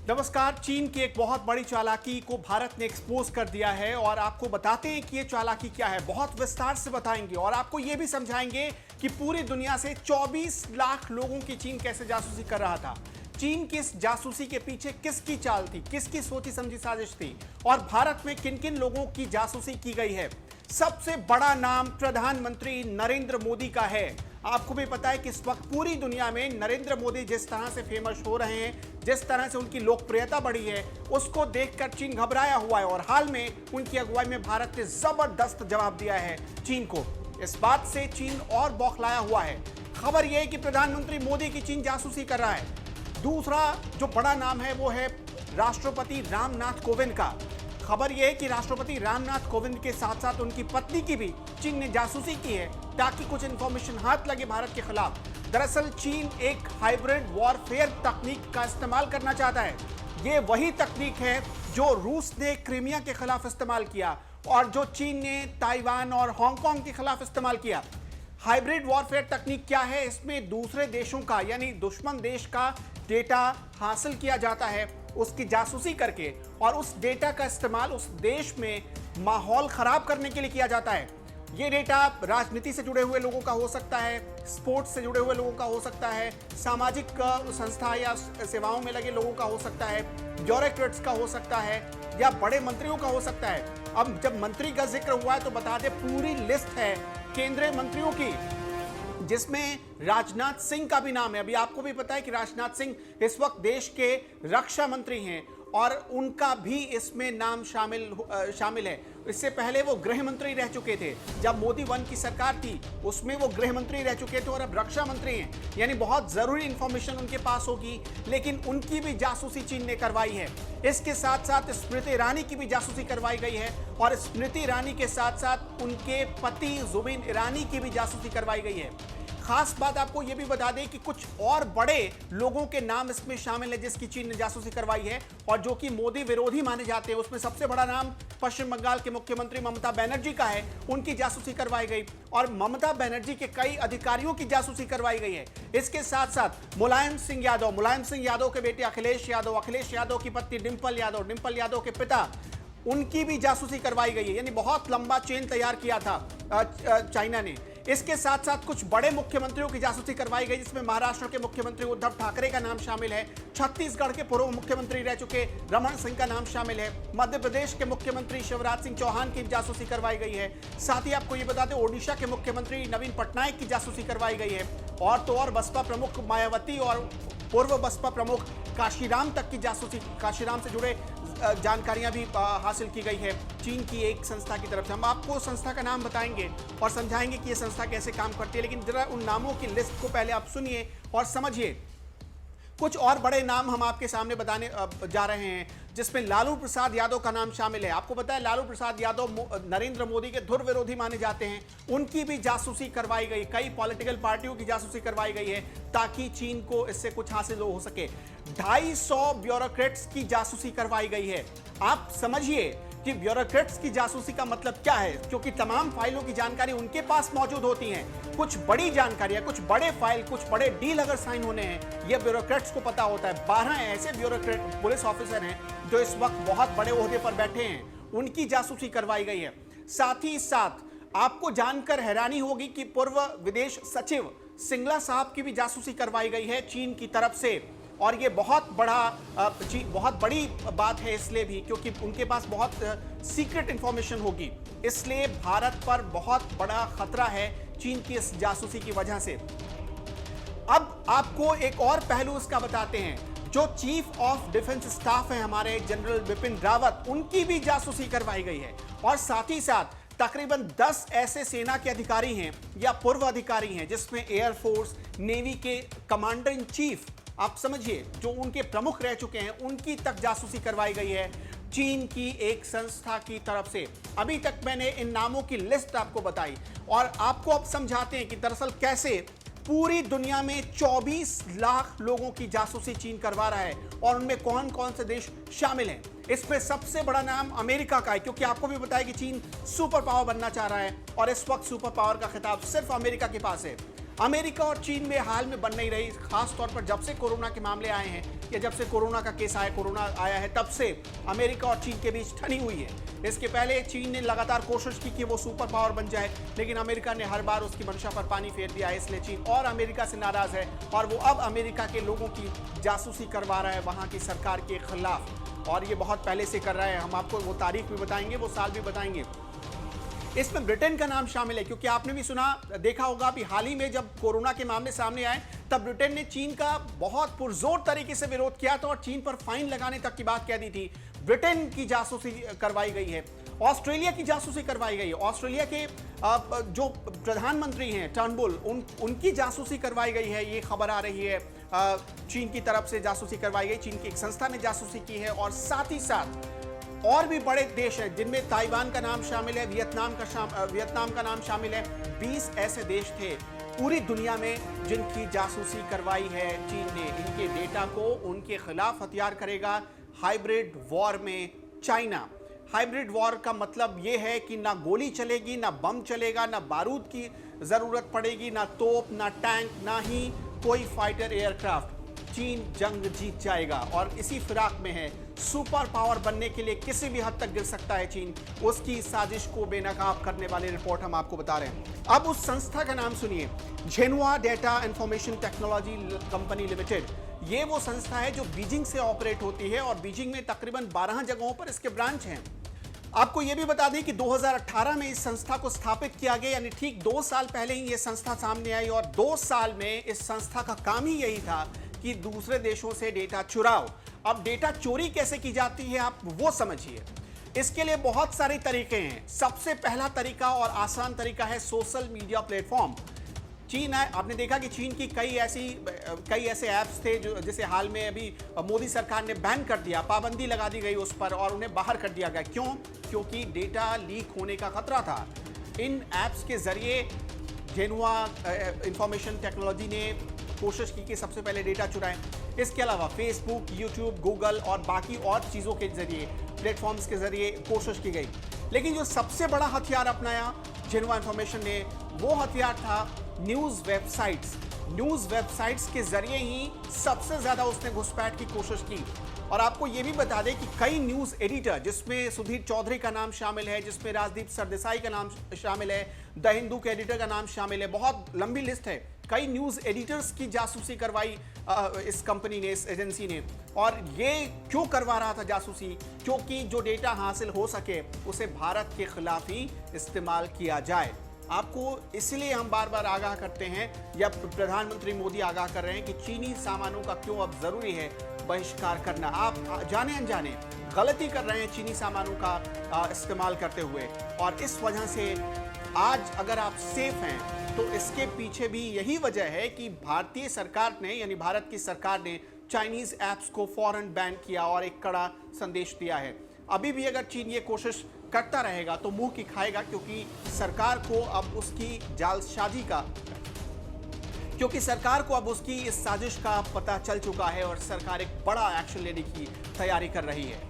नमस्कार। चीन की एक बहुत बड़ी चालाकी को भारत ने एक्सपोज कर दिया है और आपको बताते हैं कि ये चालाकी क्या है। बहुत विस्तार से बताएंगे और आपको ये भी समझाएंगे कि पूरी दुनिया से 24 लाख लोगों की चीन कैसे जासूसी कर रहा था। चीन की इस जासूसी के पीछे किसकी चाल थी, किसकी सोची समझी साजिश थी और भारत में किन किन लोगों की जासूसी की गई है। सबसे बड़ा नाम प्रधानमंत्री नरेंद्र मोदी का है। आपको भी पता है कि इस वक्त पूरी दुनिया में नरेंद्र मोदी जिस तरह से फेमस हो रहे हैं, जिस तरह से उनकी लोकप्रियता बढ़ी है, उसको देखकर चीन घबराया हुआ है और हाल में उनकी अगुवाई में भारत ने जबरदस्त जवाब दिया है चीन को। इस बात से चीन और बौखलाया हुआ है। खबर यह है कि प्रधानमंत्री मोदी की चीन जासूसी कर रहा है। दूसरा जो बड़ा नाम है वो है राष्ट्रपति रामनाथ कोविंद का। खबर यह है कि राष्ट्रपति रामनाथ कोविंद के साथ साथ उनकी पत्नी की भी चीन ने जासूसी की है ताकि कुछ इंफॉर्मेशन हाथ लगे भारत के खिलाफ। दरअसल चीन एक हाइब्रिड वॉरफेयर तकनीक का इस्तेमाल करना चाहता है। ये वही तकनीक है जो रूस ने क्रीमिया के खिलाफ इस्तेमाल किया और जो चीन ने ताइवान और हांगकांग के खिलाफ इस्तेमाल किया। हाइब्रिड वॉरफेयर तकनीक क्या है? इसमें दूसरे देशों का यानी दुश्मन देश का डेटा हासिल किया जाता है उसकी जासूसी करके और उस डेटा का इस्तेमाल उस देश में माहौल खराब करने के लिए किया जाता है। ये डेटा राजनीति से जुड़े हुए लोगों का हो सकता है, स्पोर्ट्स से जुड़े हुए लोगों का हो सकता है, सामाजिक संस्था या सेवाओं में लगे लोगों का हो सकता है, ब्यूरोक्रेट्स का हो सकता है या बड़े मंत्रियों का हो सकता है। अब जब मंत्री का जिक्र हुआ है तो बता दें पूरी लिस्ट है केंद्रीय मंत्रियों की जिसमें राजनाथ सिंह का भी नाम है। अभी आपको भी पता है कि राजनाथ सिंह इस वक्त देश के रक्षा मंत्री हैं और उनका भी इसमें नाम शामिल है। इससे पहले वो गृह मंत्री रह चुके थे। जब मोदी 1 की सरकार थी उसमें वो गृह मंत्री रह चुके थे और अब रक्षा मंत्री हैं। यानी बहुत जरूरी इंफॉर्मेशन उनके पास होगी, लेकिन उनकी भी जासूसी चीन ने करवाई है। इसके साथ साथ स्मृति ईरानी की भी जासूसी करवाई गई है और स्मृति ईरानी के साथ साथ उनके पति जुबिन ईरानी की भी जासूसी करवाई गई है। खास बात आपको यह भी बता दें कि कुछ और बड़े लोगों के नाम इसमें शामिल है जिसकी चीन ने जासूसी करवाई है और जो कि मोदी विरोधी माने जाते हैं। उसमें सबसे बड़ा नाम पश्चिम बंगाल के मुख्यमंत्री ममता बनर्जी का है। उनकी जासूसी करवाई गई और ममता बनर्जी के कई अधिकारियों की जासूसी करवाई गई है। इसके साथ साथ मुलायम सिंह यादव के बेटे अखिलेश यादव की पत्नी डिंपल यादव के पिता, उनकी भी जासूसी करवाई गई है। यानी बहुत लंबा चेन तैयार किया था चाइना ने। इसके साथ साथ कुछ बड़े मुख्यमंत्रियों की जासूसी करवाई गई जिसमें महाराष्ट्र के मुख्यमंत्री उद्धव ठाकरे का नाम शामिल है, छत्तीसगढ़ के पूर्व मुख्यमंत्री रह चुके रमन सिंह का नाम शामिल है, मध्य प्रदेश के मुख्यमंत्री शिवराज सिंह चौहान की जासूसी करवाई गई है। साथ ही आपको ये बता दें ओडिशा के मुख्यमंत्री नवीन पटनायक की जासूसी करवाई गई है और तो और बसपा प्रमुख मायावती और पूर्व बसपा प्रमुख काशीराम तक की जासूसी, काशीराम से जुड़े जानकारियां भी हासिल की गई है चीन की एक संस्था की तरफ से। हम आपको संस्था का नाम बताएंगे और समझाएंगे कि ये संस्था कैसे काम करती है, लेकिन जरा उन नामों की लिस्ट को पहले आप सुनिए और समझिए। कुछ और बड़े नाम हम आपके सामने बताने जा रहे हैं जिसमें लालू प्रसाद यादव का नाम शामिल है। आपको पता है लालू प्रसाद यादव नरेंद्र मोदी के धुर विरोधी माने जाते हैं। उनकी भी जासूसी करवाई गई, कई पॉलिटिकल पार्टियों की जासूसी करवाई गई है ताकि चीन को इससे कुछ हासिल हो सके। 250 ब्यूरोक्रेट्स की जासूसी करवाई गई है। आप समझिए कि ब्यूरोक्रेट्स की जासूसी का मतलब क्या है, क्योंकि तमाम फाइलों की जानकारी उनके पास मौजूद होती हैं। कुछ बड़ी जानकारियां, कुछ बड़े फाइल, कुछ बड़े डील अगर साइन होने हैं, यह ब्यूरोक्रेट्स को पता होता है। 12 ऐसे ब्यूरोक्रेट पुलिस ऑफिसर हैं जो इस वक्त बहुत बड़े ओहदे पर बैठे हैं, उनकी जासूसी करवाई गई है। साथ ही साथ आपको जानकर हैरानी होगी कि पूर्व विदेश सचिव सिंगला साहब की भी जासूसी करवाई गई है चीन की तरफ से और ये बहुत बड़ी बात है इसलिए भी क्योंकि उनके पास बहुत सीक्रेट इंफॉर्मेशन होगी। इसलिए भारत पर बहुत बड़ा खतरा है चीन की इस जासूसी की वजह से। अब आपको एक और पहलू इसका बताते हैं। जो चीफ ऑफ डिफेंस स्टाफ है हमारे जनरल बिपिन रावत, उनकी भी जासूसी करवाई गई है और साथ ही साथ तकरीबन 10 ऐसे सेना के अधिकारी हैं या पूर्व अधिकारी हैं जिसमें एयरफोर्स, नेवी के कमांडर इन चीफ, आप समझिए जो उनके प्रमुख रह चुके हैं, उनकी तक जासूसी करवाई गई है चीन की एक संस्था की तरफ से। अभी तक मैंने इन नामों की लिस्ट आपको बताई और आपको अब समझाते हैं कि दरअसल कैसे पूरी दुनिया में 24 लाख लोगों की जासूसी चीन करवा रहा है और उनमें कौन कौन से देश शामिल हैं। इसमें सबसे बड़ा नाम अमेरिका का है क्योंकि आपको भी बताया कि चीन सुपर पावर बनना चाह रहा है और इस वक्त सुपर पावर का खिताब सिर्फ अमेरिका के पास है। अमेरिका और चीन में हाल में बन नहीं रही, खास तौर पर जब से कोरोना के मामले आए हैं या जब से कोरोना का केस आया, कोरोना आया है, तब से अमेरिका और चीन के बीच ठनी हुई है। इसके पहले चीन ने लगातार कोशिश की कि वो सुपर पावर बन जाए, लेकिन अमेरिका ने हर बार उसकी मंशा पर पानी फेर दिया है। इसलिए चीन और अमेरिका से नाराज है और वो अब अमेरिका के लोगों की जासूसी करवा रहा है वहां की सरकार के खिलाफ, और ये बहुत पहले से कर रहा है। हम आपको वो तारीख भी बताएंगे, वो साल भी बताएंगे। इसमें ब्रिटेन का नाम शामिल है, क्योंकि आपने भी सुना, देखा होगा अभी हाल ही में जब कोरोना के मामले सामने आए, तब ब्रिटेन ने चीन का बहुत पुरजोर तरीके से विरोध किया था और चीन पर फाइन लगाने तक की बात कह दी थी। ब्रिटेन की जासूसी करवाई गई है, ऑस्ट्रेलिया की जासूसी करवाई गई है, ऑस्ट्रेलिया के जो प्रधानमंत्री हैं टर्नबुल, उनकी जासूसी करवाई गई है, ये खबर आ रही है। चीन की तरफ से जासूसी करवाई गई, चीन की एक संस्था ने जासूसी की है, और साथ ही साथ और भी बड़े देश हैं जिनमें ताइवान का नाम शामिल है, वियतनाम का नाम शामिल है। 20 ऐसे देश थे पूरी दुनिया में जिनकी जासूसी करवाई है चीन ने। इनके डेटा को उनके खिलाफ हथियार करेगा हाइब्रिड वॉर में चाइना। हाइब्रिड वॉर का मतलब यह है कि ना गोली चलेगी, ना बम चलेगा, ना बारूद की जरूरत पड़ेगी, ना तोप, ना टैंक, ना ही कोई फाइटर एयरक्राफ्ट। चीन जंग जीत जाएगा और इसी फिराक में है। सुपर पावर बनने के लिए किसी भी हद तक गिर सकता है चीन, उसकी साजिश को बेनकाब करने वाली रिपोर्ट हम आपको बता रहे हैं। अब उस संस्था का नाम सुनिए, Zhenhua data information technology company limited. ये वो संस्था है जो बीजिंग से ऑपरेट होती है और बीजिंग में तकरीबन 12 जगहों पर इसके ब्रांच हैं। आपको यह भी बता दें कि 2018 में इस संस्था को स्थापित किया गया, यानी ठीक 2 साल पहले ही यह संस्था सामने आई, और 2 साल में इस संस्था का काम ही यही था कि दूसरे देशों से डेटा चुराओ। अब डेटा चोरी कैसे की जाती है आप वो समझिए। इसके लिए बहुत सारे तरीके हैं। सबसे पहला तरीका और आसान तरीका है सोशल मीडिया प्लेटफॉर्म। चीन है, आपने देखा कि चीन की कई ऐसे ऐप्स थे जो जैसे हाल में अभी मोदी सरकार ने बैन कर दिया, पाबंदी लगा दी गई उस पर और उन्हें बाहर कर दिया गया। क्यों? क्योंकि डेटा लीक होने का खतरा था। इन ऐप्स के जरिए झेनुआ इंफॉर्मेशन टेक्नोलॉजी ने कोशिश की कि सबसे पहले डेटा चुराएं। इसके अलावा फेसबुक, यूट्यूब, गूगल और बाकी और चीज़ों के जरिए, प्लेटफॉर्म्स के जरिए कोशिश की गई। लेकिन जो सबसे बड़ा हथियार अपनाया झेनुआ इंफॉर्मेशन ने, वो हथियार था न्यूज़ वेबसाइट्स। न्यूज़ वेबसाइट्स के जरिए ही सबसे ज़्यादा उसने घुसपैठ की कोशिश की। और आपको ये भी बता दें कि कई न्यूज़ एडिटर, जिसमें सुधीर चौधरी का नाम शामिल है, जिसमें राजदीप सरदेसाई का नाम शामिल है, द हिंदू के एडिटर का नाम शामिल है, बहुत लंबी लिस्ट है। कई न्यूज़ एडिटर्स की जासूसी करवाई इस कंपनी ने, इस एजेंसी ने। और ये क्यों करवा रहा था जासूसी? क्योंकि जो डेटा हासिल हो सके उसे भारत के खिलाफ ही इस्तेमाल किया जाए। आपको इसलिए हम बार बार आगाह करते हैं, या प्रधानमंत्री मोदी आगाह कर रहे हैं कि चीनी सामानों का क्यों अब जरूरी है बहिष्कार करना। आप जाने अनजाने गलती कर रहे हैं चीनी सामानों का इस्तेमाल करते हुए, और इस वजह से आज अगर आप सेफ हैं तो इसके पीछे भी यही वजह है कि भारतीय सरकार ने, यानी भारत की सरकार ने चाइनीज ऐप्स को फौरन बैन किया और एक कड़ा संदेश दिया है। अभी भी अगर चीन ये कोशिश करता रहेगा तो मुंह की खाएगा, क्योंकि सरकार को अब उसकी जालसाजी का, क्योंकि सरकार को अब उसकी इस साजिश का पता चल चुका है और सरकार एक बड़ा एक्शन लेने की तैयारी कर रही है।